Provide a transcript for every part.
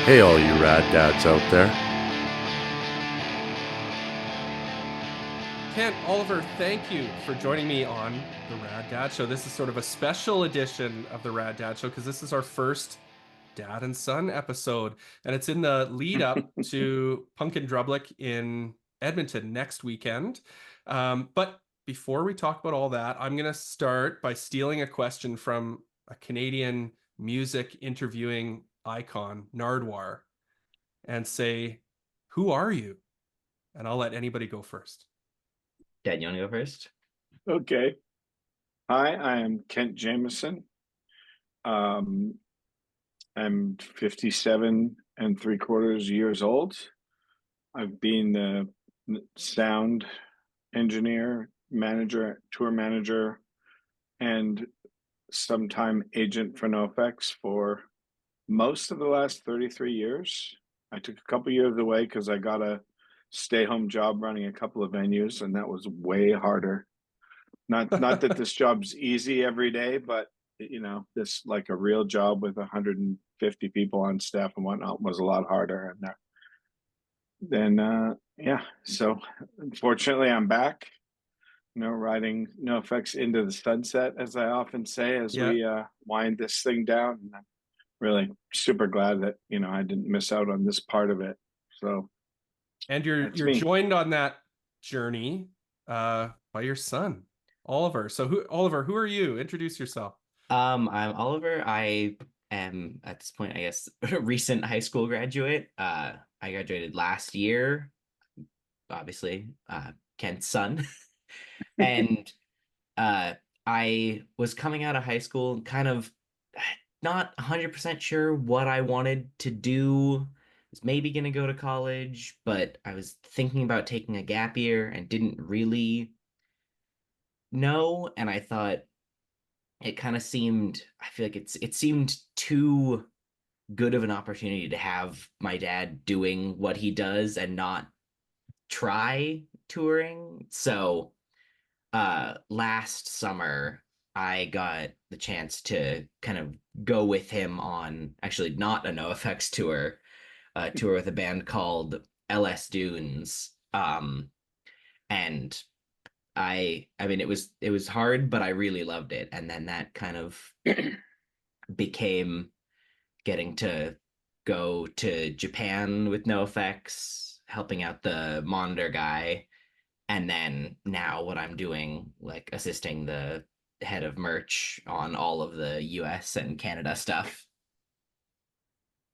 Hey, all you rad dads out there. Kent, Oliver, thank you for joining me on the Rad Dad Show. This is sort of a special edition of the Rad Dad Show because this is our first dad and son episode, and it's in the lead up to Pumpkin Drublic in Edmonton next weekend. But before we talk about all that, I'm going to start by stealing a question from a Canadian music interviewing icon, Nardwar, and say, "Who are you?" And I'll let anybody go first. Dad, you want to go first? Okay. Hi, I am Kent Jamieson. Um, I'm 57 and 3/4 years old. I've been the sound engineer, manager, tour manager, and sometime agent for NOFX for most of the last 33 years. I took a couple years away because I got a stay-home job running a couple of venues, and that was way harder. Not that this job's easy every day, but this like a real job with 150 people on staff and whatnot was a lot harder. And then yeah, so unfortunately I'm back. Riding NOFX into the sunset, as I often say, as Yeah. we wind this thing down. And I'm really super glad that I didn't miss out on this part of it. So And you're that's you're me. joined on that journey by your son, Oliver. So Oliver, who are you? Introduce yourself. I'm Oliver. I am at this point, I guess, a recent high school graduate. I graduated last year, obviously, Kent's son. And uh I was coming out of high school kind of not 100% sure what I wanted to do. I was maybe gonna go to college, but I was thinking about taking a gap year and didn't really know. And I thought it kind of seemed, I feel like it seemed too good of an opportunity to have my dad doing what he does and not try touring. So last summer I got the chance to kind of go with him on actually not a NoFX tour, a tour with a band called LS Dunes. And I mean it was hard, but I really loved it. And then that kind of became getting to go to Japan with NoFX, helping out the monitor guy, and then now what I'm doing, like assisting the head of merch on all of the US and Canada stuff.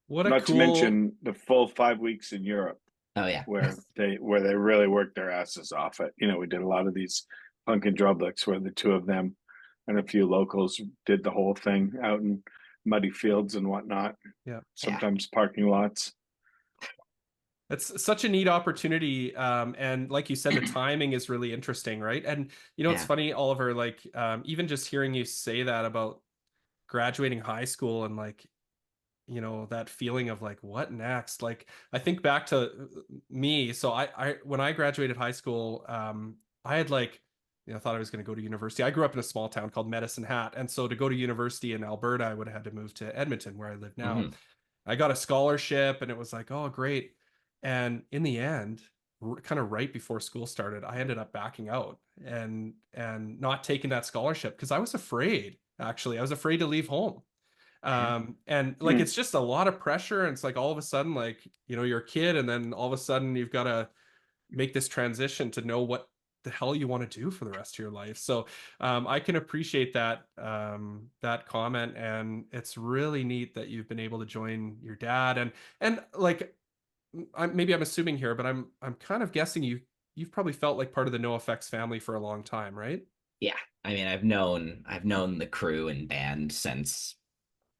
What a Not to cool. mention the full 5 weeks in Europe, Oh yeah. where they really worked their asses off. It we did a lot of these punk and drublics where the two of them and a few locals did the whole thing out in muddy fields and whatnot. Yeah. Yeah. Sometimes parking lots. It's such a neat opportunity. And like you said, the timing is really interesting, right? And it's Yeah. funny, Oliver, like even just hearing you say that about graduating high school and like that feeling of like what next, like I think back to me. So I when I graduated high school, I had like thought I was going to go to university. I grew up in a small town called Medicine Hat, and so to go to university in Alberta I would have had to move to Edmonton where I live now. Hmm. I got a scholarship and it was like, oh great. And in the end, kind of right before school started, I ended up backing out and not taking that scholarship because I was afraid. Actually, I was afraid to leave home. Yeah. And like Hmm. it's just a lot of pressure, and it's like all of a sudden, like you're a kid, and then all of a sudden you've got to make this transition to know what the hell you want to do for the rest of your life. So I can appreciate that comment, and it's really neat that you've been able to join your dad. And like maybe I'm assuming here, but I'm kind of guessing you've probably felt like part of the NoFX family for a long time, right? Yeah. I mean, I've known the crew and band since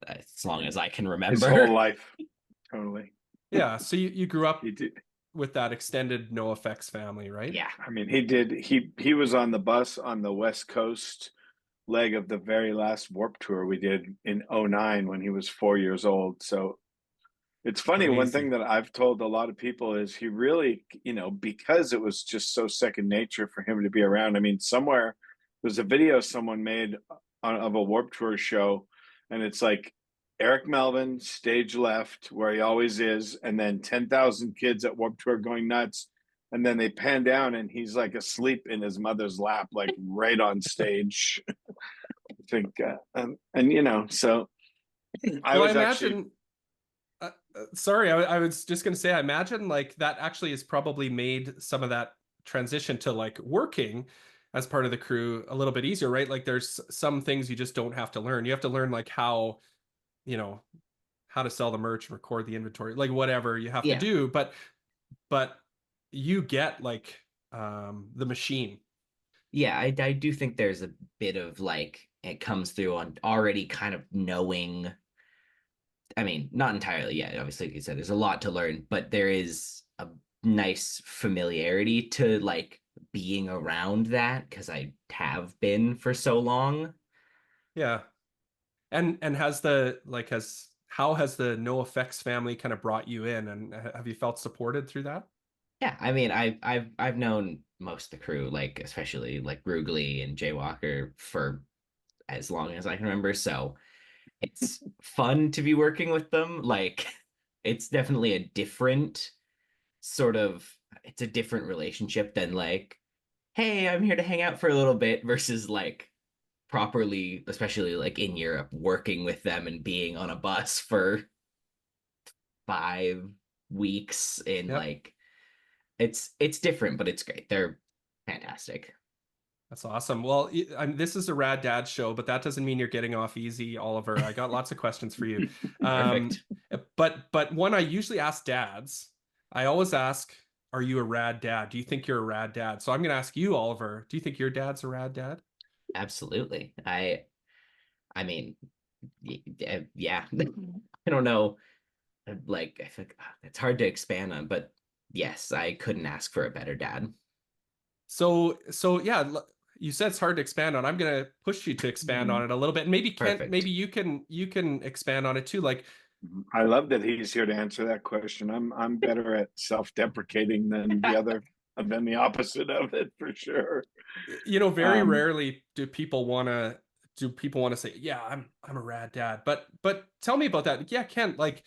as long as I can His whole remember. life. Totally. Yeah. So you grew up He did. with that extended NoFX family, right? Yeah. I mean, he did. He was on the bus on the West Coast leg of the very last Warp Tour we did in '09 when he was 4 years old. So it's funny. One thing Crazy. that I've told a lot of people is he really, because it was just so second nature for him to be around. I mean, somewhere there's a video someone made of a Warp Tour show, and it's like Eric Melvin, stage left, where he always is, and then 10,000 kids at Warped Tour going nuts. And then they pan down and he's like asleep in his mother's lap, like right on stage. I think, and you know, so I Well, I was actually, imagine. Sorry, I was just going to say, I imagine like that actually has probably made some of that transition to like working as part of the crew a little bit easier, right? Like there's some things you just don't have to learn. You have to learn like how, you know, how to sell the merch, record the inventory, like whatever you have to Yeah. do. But you get like the machine. Yeah, I do think there's a bit of like it comes through on already kind of knowing. I mean, not entirely yet. Obviously, like you said, there's a lot to learn, but there is a nice familiarity to like being around that because I have been for so long. Yeah. And has the like has how has the NoFX family kind of brought you in, and have you felt supported through that? Yeah, I mean, I've known most of the crew, like especially like Rugly and Jaywalker for as long as I can remember. So it's fun to be working with them. Like it's definitely a different sort of it's a different relationship than like, hey, I'm here to hang out for a little bit versus like properly, especially like in Europe, working with them and being on a bus for 5 weeks in Yep. like it's different, but it's great. They're fantastic. That's awesome. Well, this is a Rad Dad show, but that doesn't mean you're getting off easy, Oliver. I got lots of questions for you. Um, Perfect. but one I usually ask dads, I always ask, are you a rad dad? Do you think you're a rad dad? So I'm going to ask you, Oliver, do you think your dad's a rad dad? Absolutely. I mean, yeah. I don't know. Like I think it's hard to expand on, but yes, I couldn't ask for a better dad. So yeah, you said it's hard to expand on. I'm going to push you to expand on it a little bit. And maybe Kent, maybe Perfect. you can expand on it too. Like, I love that he's here to answer that question. I'm better at self-deprecating than the opposite of it for sure. very Um, rarely do people want to say, yeah, I'm a rad dad. But tell me about that. Yeah, Kent, like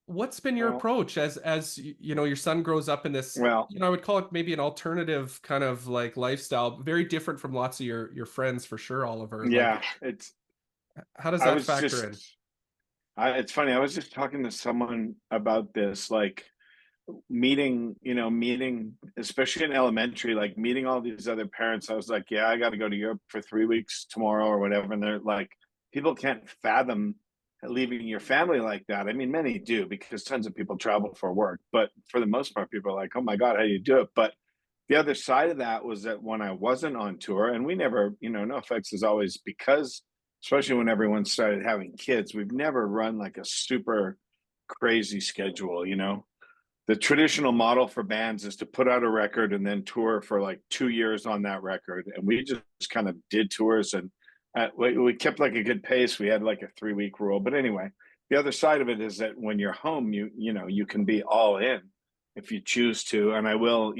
what's been your well, approach as your son grows up in this, well, I would call it maybe an alternative kind of like lifestyle, very different from lots of your friends for sure, Oliver. Like yeah, it's. how does I that was factor in? just. It's funny. I was just talking to someone about this, like meeting, especially in elementary, like meeting all these other parents. I was like, yeah, I got to go to Europe for 3 weeks tomorrow or whatever. And they're like, people can't fathom leaving your family like that. I mean, many do because tons of people travel for work, but for the most part, people are like, oh my God, how do you do it? But the other side of that was that when I wasn't on tour, and we never, NoFX is always because, especially when everyone started having kids, we've never run like a super crazy schedule. The traditional model for bands is to put out a record and then tour for like 2 years on that record. And we just kind of did tours and we kept like a good pace. We had like a 3 week rule. But anyway, the other side of it is that when you're home, you can be all in if you choose to. And I will,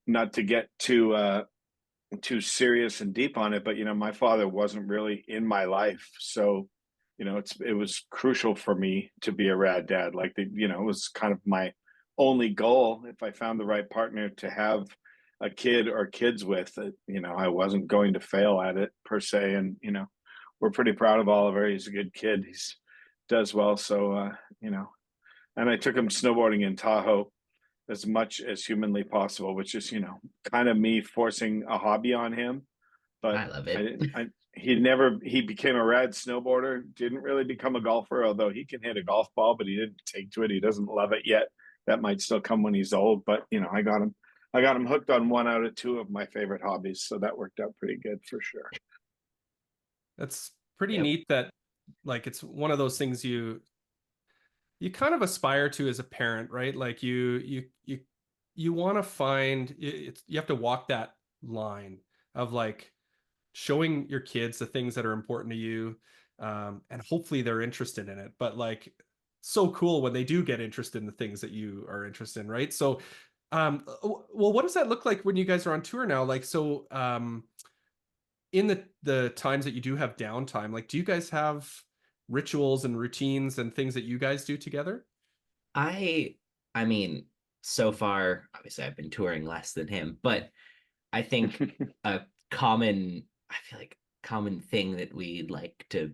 not to get too serious and deep on it, but my father wasn't really in my life. So it was crucial for me to be a rad dad. Like it was kind of my only goal if I found the right partner to have a kid or kids with. I wasn't going to fail at it per se. And we're pretty proud of Oliver. He's a good kid. He's does well. So and I took him snowboarding in Tahoe as much as humanly possible, which is kind of me forcing a hobby on him. But I love I it. didn't. He became a rad snowboarder. Didn't really become a golfer, although he can hit a golf ball, but he didn't take to it. He doesn't love it yet. That might still come when he's old. But I got him hooked on one out of two of my favorite hobbies, so that worked out pretty good for sure. That's pretty Yep. neat that like it's one of those things you kind of aspire to as a parent, right? Like you want to find you have to walk that line of like showing your kids the things that are important to you, and hopefully they're interested in it. But like so cool when they do get interested in the things that you are interested in, right? So well, what does that look like when you guys are on tour now? Like, so in the times that you do have downtime, like, do you guys have rituals and routines and things that you guys do together? I mean, so far, obviously I've been touring less than him, but I think a I feel like common thing that we'd like to,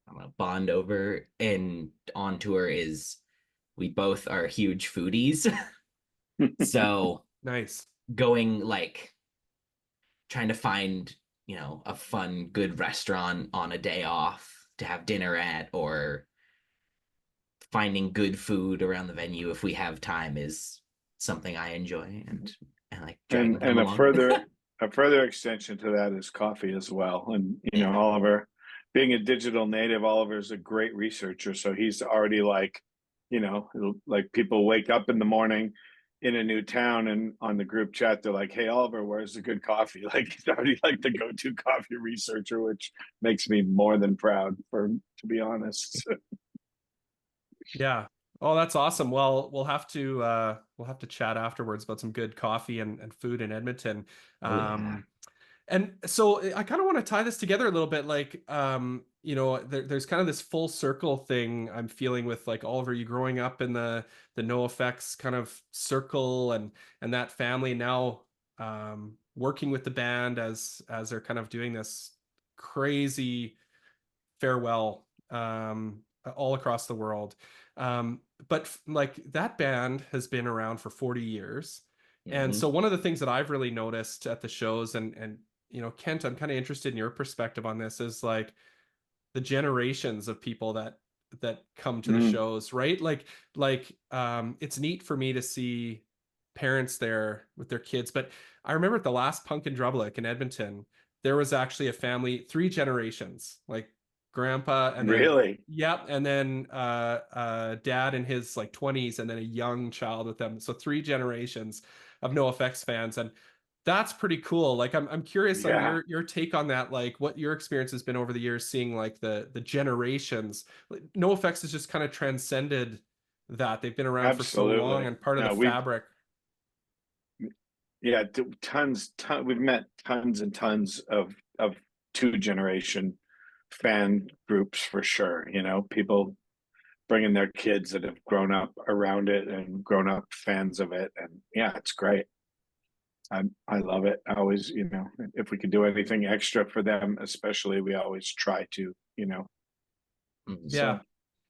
I don't know, bond over and on tour is we both are huge foodies. So Nice. going like trying to find, a fun, good restaurant on a day off to have dinner at, or finding good food around the venue if we have time is something I enjoy, and like dragging him And along. a further extension to that is coffee as well. And Yeah. Oliver, being a digital native, Oliver's a great researcher. So he's already like, like people wake up in the morning in a new town and on the group chat, they're like, "Hey Oliver, where's the good coffee?" Like he's already like the go-to coffee researcher, which makes me more than proud to be honest. Yeah. Oh, that's awesome. Well, we'll have to chat afterwards about some good coffee and food in Edmonton. Oh yeah. And so I kind of want to tie this together a little bit. Like, there's kind of this full circle thing I'm feeling with, like, Oliver, you growing up in the NOFX kind of circle and that family, now working with the band as they're kind of doing this crazy farewell all across the world. But like, that band has been around for 40 years. And Mm-hmm. so one of the things that I've really noticed at the shows, and Kent, I'm kind of interested in your perspective on this, is like the generations of people that come to the Mm, shows, right? It's neat for me to see parents there with their kids. But I remember at the last Punk in Drublic in Edmonton, there was actually a family, three generations, like grandpa, and then really? yep, and then dad in his like 20s, and then a young child with them. So three generations of NoFX fans, and that's pretty cool. Like, I'm curious on Yeah, your take on that, like what your experience has been over the years, seeing like the generations. Like, NoFX has just kind of transcended that. They've been around for so long absolutely. and part of the No, we've fabric. yeah, we've met tons and tons of two generation fan groups for sure. People bringing their kids that have grown up around it and grown up fans of it, and yeah, it's great. I love it. I always, if we could do anything extra for them, especially, we always try to. Mm-hmm. Yeah. So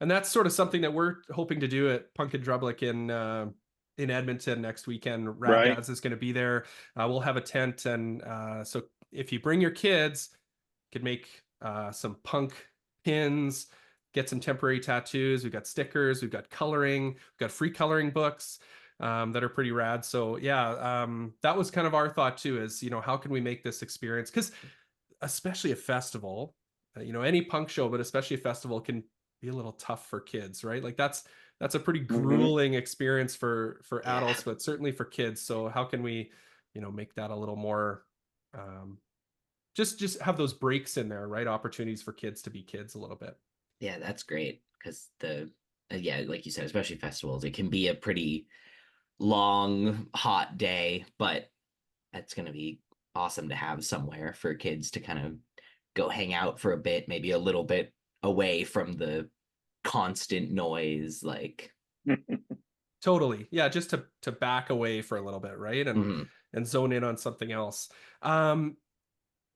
And that's sort of something that we're hoping to do at Punk and Drublic in Edmonton next weekend. Rad right. Dads is going to be there. We'll have a tent, and so if you bring your kids, you could make some punk pins, get some temporary tattoos. We've got stickers, we've got coloring, we've got free coloring books that are pretty rad. So yeah, that was kind of our thought too, is how can we make this experience? Because especially a festival, any punk show, but especially a festival, can be a little tough for kids, right? Like, that's a pretty Hmm. grueling experience for Yeah. adults, but certainly for kids. So how can we make that a little more, um just have those breaks in there, right? Opportunities for kids to be kids a little bit. Yeah, that's great because yeah, like you said, especially festivals, it can be a pretty long, hot day, but that's going to be awesome to have somewhere for kids to kind of go hang out for a bit, maybe a little bit away from the constant noise. Like, Totally. Yeah, just to back away for a little bit, right? mhm. And zone in on something else.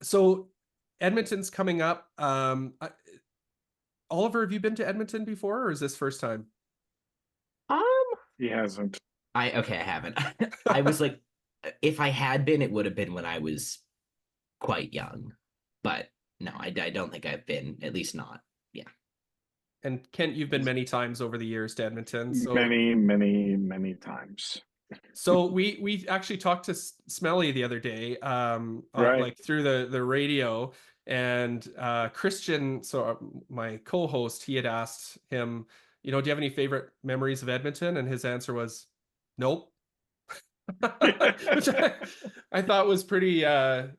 So Edmonton's coming up. Oliver, have you been to Edmonton before, or is this first time? um, He hasn't. I haven't. I was like, if I had been, it would have been when I was quite young, but no, I don't think I've been, at least not. Yeah. And Kent, you've been many times over the years to Edmonton. So Many, many, many times. we actually talked to Smelly the other day, Right. like through the radio, and Christian, so my co-host, he had asked him, do you have any favorite memories of Edmonton? And his answer was, nope. Which I thought was pretty a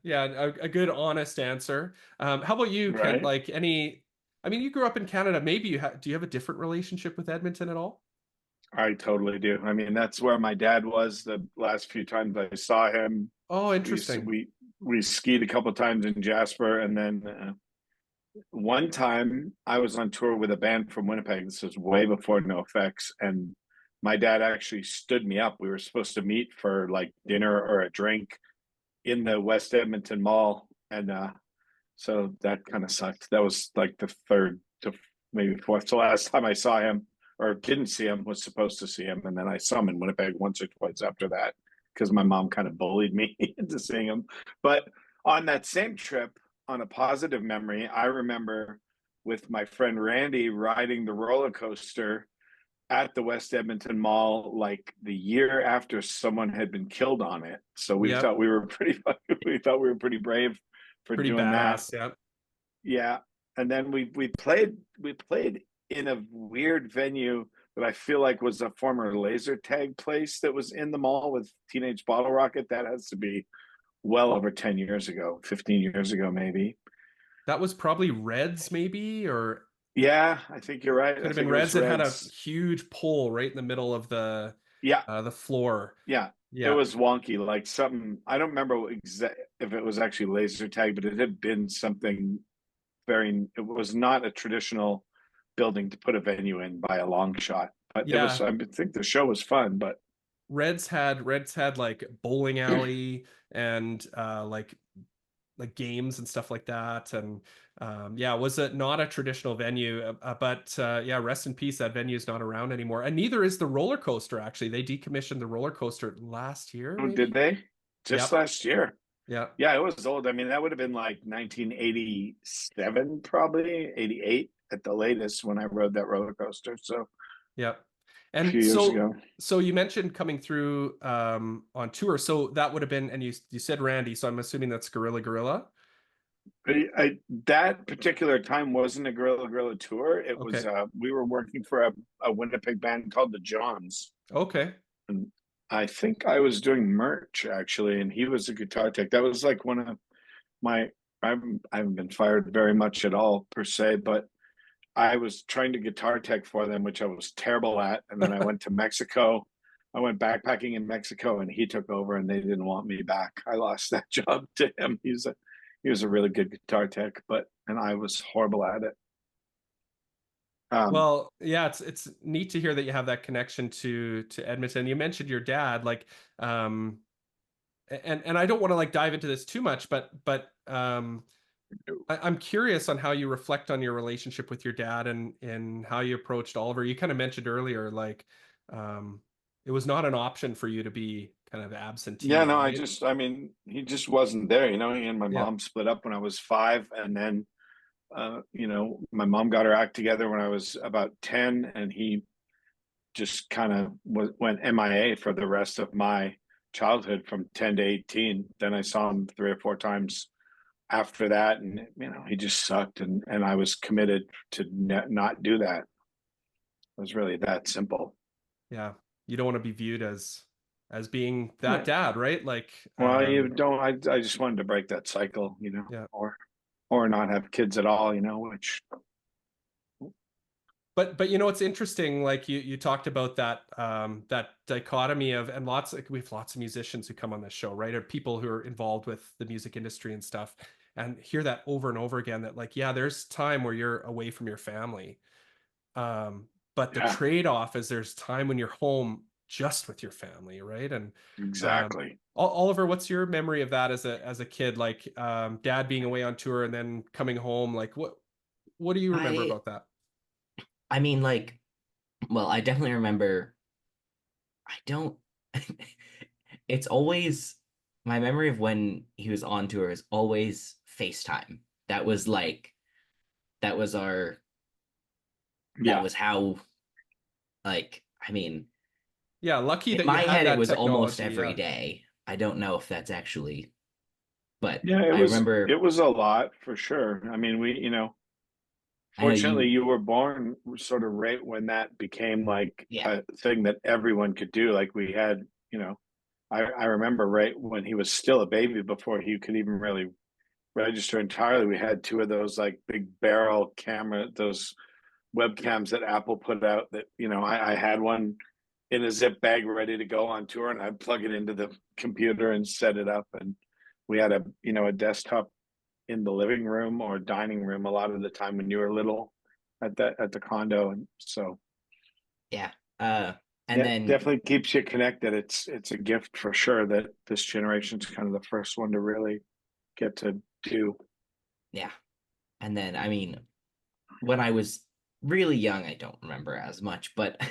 good honest answer. How about you, Kent? Right. Like, I mean, you grew up in Canada, maybe do you have a different relationship with Edmonton at all? I totally do. I mean, that's where my dad was the last few times I saw him. Oh, We used to interesting. we we skied a couple times in Jasper, and then one time I was on tour with a band from Winnipeg. This was way before NOFX, and my dad actually stood me up. We were supposed to meet for like dinner or a drink in the West Edmonton Mall, and so that kind of sucked. That was like the third to maybe fourth to last time I saw him, or didn't see him, was supposed to see him, and then I saw him in Winnipeg once or twice after that because my mom kind of bullied me into seeing him. But on that same trip, on a positive memory, I remember with my friend Randy riding the roller coaster at the West Edmonton Mall like the year after someone had been killed on it. So we Yep. thought we were pretty we thought we were pretty brave for Pretty doing that. badass. Yeah. Yeah. And then we played in a weird venue that I feel like was a former laser tag place that was in the mall with Teenage Bottle Rocket. That has to be well over 10 years ago, 15 years ago, maybe. That was probably Reds, maybe, or Yeah, I think you're right. could I have think been it was Reds. It had a Reds. huge pole right in the middle of Yeah, the floor. yeah. It Yeah. was wonky, like something. I don't remember if it was actually laser tag, but it had been something very. It was not a traditional building to put a venue in by a long shot. But it was. Yeah. I think the show was fun, but Reds had like bowling alley and like games and stuff like that. And yeah, was it not a traditional venue? But yeah, rest in peace. That venue is not around anymore, and neither is the roller coaster. Actually, they decommissioned the roller coaster last year, oh, did maybe. they? Just Yep. last year. Yeah. Yeah, it was old. I mean, that would have been like 1987, probably 88 at the latest when I rode that roller coaster. So Yep. a And few years ago. so you mentioned coming through on tour. So that would have been, and you said Randy, so I'm assuming that's Gorilla. That particular time wasn't a Gorilla tour. It was Okay. we were working for a Winnipeg band called the Johns, Okay. and I think I was doing merch actually, and he was a guitar tech. That was like one of my. I haven't been fired very much at all per se, but I was trying to guitar tech for them, which I was terrible at. And then I went to Mexico. I went backpacking in Mexico, and he took over, and they didn't want me back. I lost that job to him. He was a really good guitar tech, and I was horrible at it. Well, yeah, it's neat to hear that you have that connection to Edmonton. You mentioned your dad, like, and I don't want to like dive into this too much, but I'm curious on how you reflect on your relationship with your dad and how you approached Oliver. You kind of mentioned earlier, like, it was not an option for you to be kind of Yeah, absentee, no, right? I mean, he just wasn't there. He and my Yeah. mom split up when I was 5, and then, my mom got her act together when I was about 10, and he just kind of went MIA for the rest of my childhood from 10 to 18. Then I saw him 3 or 4 times after that, and he just sucked, and I was committed to not do that. It was really that simple. Yeah. You don't want to be viewed as being that Yeah. dad, right? Like, Well, you don't. I just wanted to break that cycle, yeah. or not have kids at all, which. But it's interesting, like you talked about that that dichotomy of, and we have lots of musicians who come on this show, right? Or people who are involved with the music industry and stuff, and hear that over and over again, that like, yeah, there's time where you're away from your family. But the Yeah, trade-off is there's time when you're home just with your family, right? And exactly. Oliver, what's your memory of that as a kid? Like, dad being away on tour and then coming home, like what do you remember I about that? I mean, like, well, I definitely remember. I don't. It's always my memory of when he was on tour is always FaceTime. That was like that was our that Yeah, was how, like, I mean, Yeah, lucky in that you my had head it that was almost technology. every Yeah. day. I don't know if that's actually, but yeah. I remember. It was a lot for sure. I mean, I know fortunately, you. you were born sort of right when that became like Yeah, a thing that everyone could do. Like we had, I remember right when he was still a baby before he could even really register entirely. We had two of those like big barrel camera, those webcams that Apple put out that, I had one in a zip bag ready to go on tour, and I'd plug it into the computer and set it up. And we had a desktop in the living room or dining room a lot of the time when you were little at the condo. And so Yeah. And yeah, then definitely keeps you connected. It's a gift for sure that this generation's kind of the first one to really get to do. yeah. And then I mean, when I was really young, I don't remember as much, but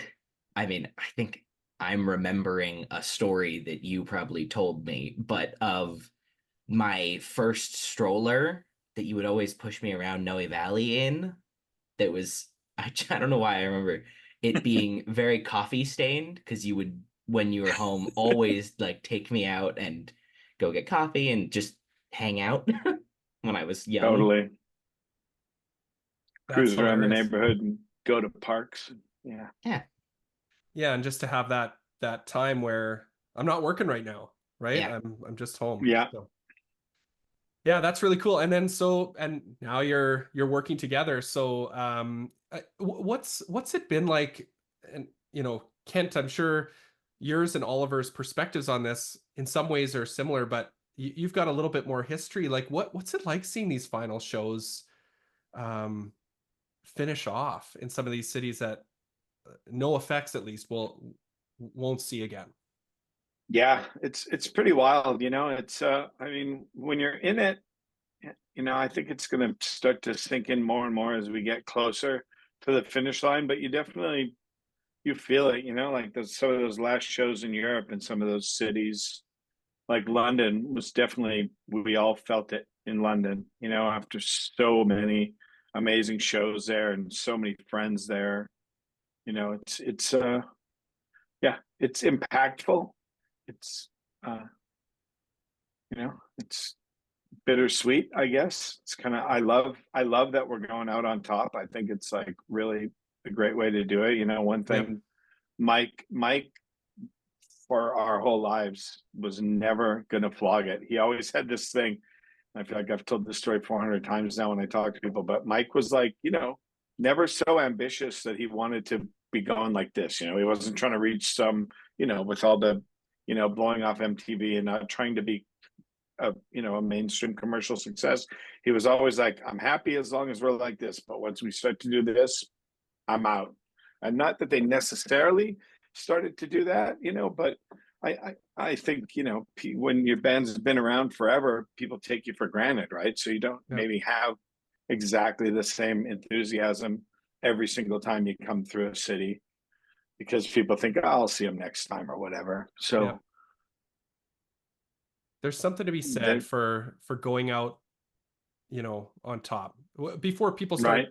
I mean, I think I'm remembering a story that you probably told me, but of my first stroller that you would always push me around Noe Valley in. That was I don't know why I remember it being very coffee stained because you would when you were home always like take me out and go get coffee and just hang out when I was young. Totally. That's Cruise around the hilarious. neighborhood and go to parks. Yeah. Yeah, Yeah, and just to have that time where I'm not working right now, right? yeah. I'm just home. Yeah. So yeah, that's really cool. And then and now you're working together. So what's it been like? And Kent, I'm sure yours and Oliver's perspectives on this in some ways are similar, but you've got a little bit more history. Like what's it like seeing these final shows um finish off in some of these cities that NOFX at least won't see again? Yeah, it's pretty wild, It's I mean, when you're in it, I think it's going to start to sink in more and more as we get closer to the finish line, but you feel it, like some of those last shows in Europe and some of those cities like London was definitely, we all felt it in London, after so many amazing shows there and so many friends there. It's yeah, it's impactful. It's uh it's bittersweet, I guess. It's kind of, I love that we're going out on top. I think it's like really a great way to do it. One Yep. thing, Mike for our whole lives was never going to flog it. He always had this thing. I feel like I've told this story 400 times now when I talk to people, but Mike was like, never so ambitious that he wanted to be going like this. He wasn't trying to reach some, with all the, blowing off MTV and not trying to be a mainstream commercial success. He was always like, I'm happy as long as we're like this, but once we start to do this, I'm out. And not that they necessarily started to do that, but I think when your band's been around forever, people take you for granted, right? So you don't Yep. maybe have exactly the same enthusiasm every single time you come through a city because people think, oh, I'll see them next time or whatever. Yep. So There's something to be said then, for going out, on top before people start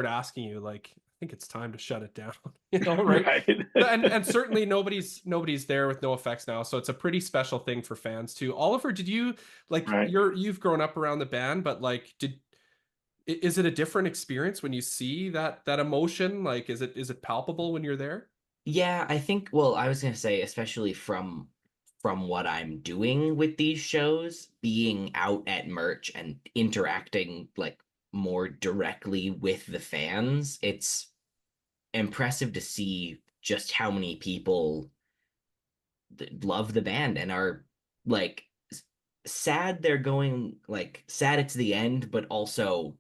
right, asking you like, I think it's time to shut it down, right? right, And certainly nobody's there with NOFX now, so it's a pretty special thing for fans too. Oliver, did you like right. you've grown up around the band, but like is it a different experience when you see that emotion? Like is it palpable when you're there? Yeah, I think, well, I was gonna say, especially from what I'm doing with these shows, being out at merch and interacting like more directly with the fans, it's impressive to see just how many people love the band and are like sad they're going, like sad it's the end, but also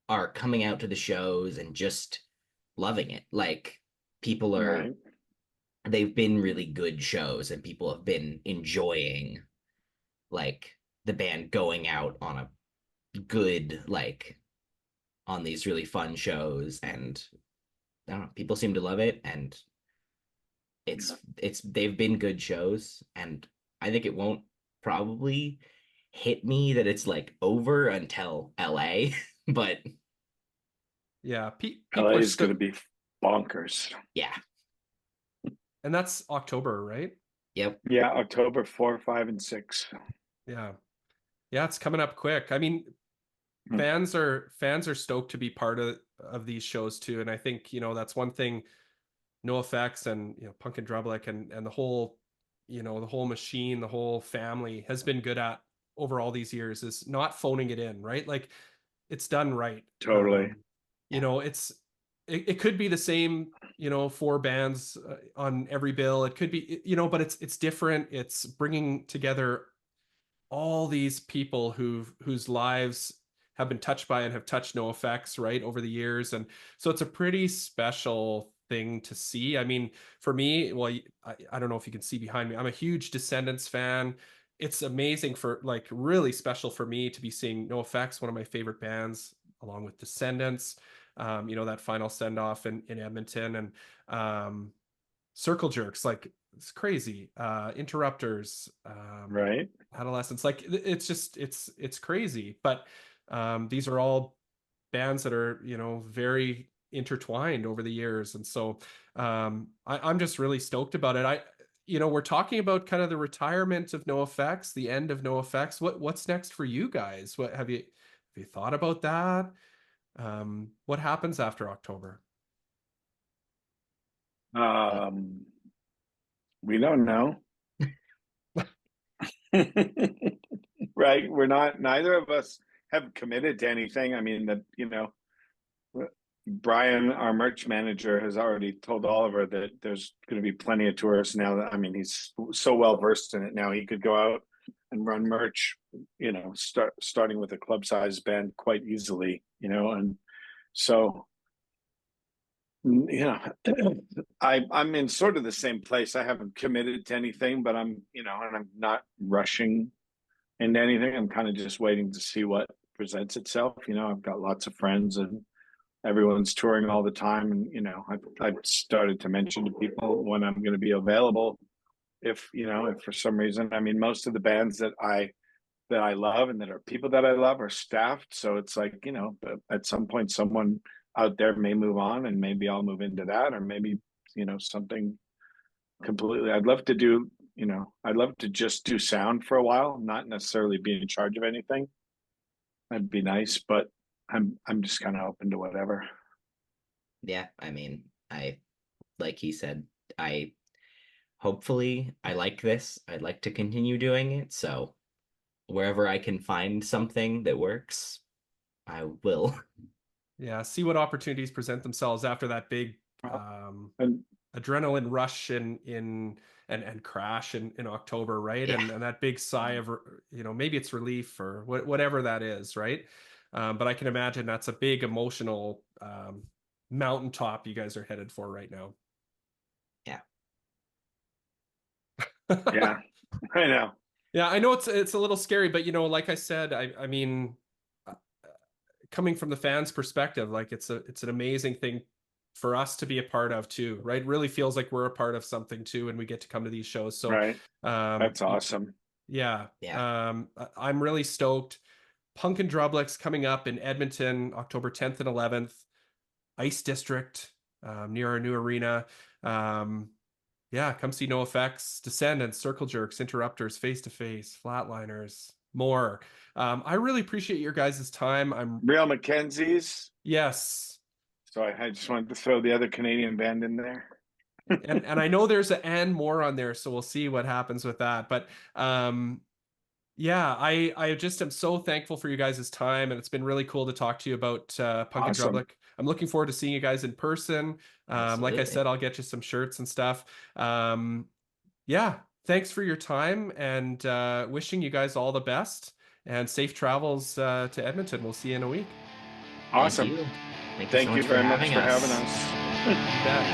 are coming out to the shows and just loving it. Like people are, Right. they've been really good shows and people have been enjoying like the band going out on a good, like on these really fun shows, and I don't know, people seem to love it, and it's they've been good shows, and I think it won't probably hit me that it's like over until LA, but Yeah, LA people are is going still, to be bonkers. yeah. and that's October, right? Yep. Yeah, October 4, 5, and 6. Yeah. Yeah, it's coming up quick. I mean, Hmm. fans are stoked to be part of these shows too, and I think that's one thing NoFX and Punk and Drublic and the whole the whole machine, the whole family has been good at over all these years is not phoning it in, right? Like it's done right. Totally. Yeah. It could be the same, four bands on every bill. It could be, but it's different. It's bringing together all these people whose lives have been touched by and have touched NOFX, right, over the years. And so it's a pretty special thing to see. I mean, for me, well, I don't know if you can see behind me, I'm a huge Descendants fan. It's amazing, for like really special for me to be seeing NOFX, one of my favorite bands, along with Descendants, that final send off in Edmonton, and Circle Jerks, like it's crazy. Interrupters, Right. Adolescents, like it's just it's crazy. But these are all bands that are very intertwined over the years, and so I'm just really stoked about it. We're talking about kind of the retirement of NOFX, the end of NOFX. What's next for you guys? What have you thought about that? What happens after October? We don't know. Right. Neither of us have committed to anything. I mean, Brian, our merch manager, has already told Oliver that there's going to be plenty of tourists now. I mean, he's so well versed in it now. He could go out and run merch, starting with a club size band quite easily, and so, I'm in sort of the same place. I haven't committed to anything, but and I'm not rushing into anything. I'm kind of just waiting to see what presents itself. I've got lots of friends and everyone's touring all the time, and I've started to mention to people when I'm going to be available. If for some reason, I mean, most of the bands that I love and that are people that I love are staffed, so it's like but at some point someone out there may move on, and maybe I'll move into that, or maybe something completely. I'd love to just do sound for a while, not necessarily be in charge of anything. That'd be nice, but I'm just kind of open to whatever. Yeah, I mean, like he said, hopefully I like this. I'd like to continue doing it, so wherever I can find something that works, I will. Yeah, see what opportunities present themselves after that big And adrenaline rush and crash in October, right? Yeah. And that big sigh of maybe it's relief or whatever that is, right? But I can imagine that's a big emotional mountaintop you guys are headed for right now. Yeah. Yeah, I know. Yeah, I know it's a little scary, but like I said, I mean, coming from the fans' perspective, like it's an amazing thing for us to be a part of too, right? It really feels like we're a part of something too, and we get to come to these shows. So Right. That's awesome. Yeah. Yeah. I'm really stoked. Punk and Drublic's coming up in Edmonton, October 10th and 11th. Ice District, near our new arena. Yeah, come see NOFX, Descendants, Circle Jerks, Interrupters, Face to Face, Flatliners, more. I really appreciate your guys' time. Real Mackenzie's. Yes. So I just wanted to throw the other Canadian band in there. and I know there's an more on there, so we'll see what happens with that. But yeah, I just am so thankful for you guys' time, and it's been really cool to talk to you about Punk and Awesome. Drublic. I'm looking forward to seeing you guys in person. Like I Absolutely. said, I'll get you some shirts and stuff. Yeah, thanks for your time, and wishing you guys all the best and safe travels to Edmonton. We'll see you in a week. Awesome. Thank you Thank you very much for having us. You bet.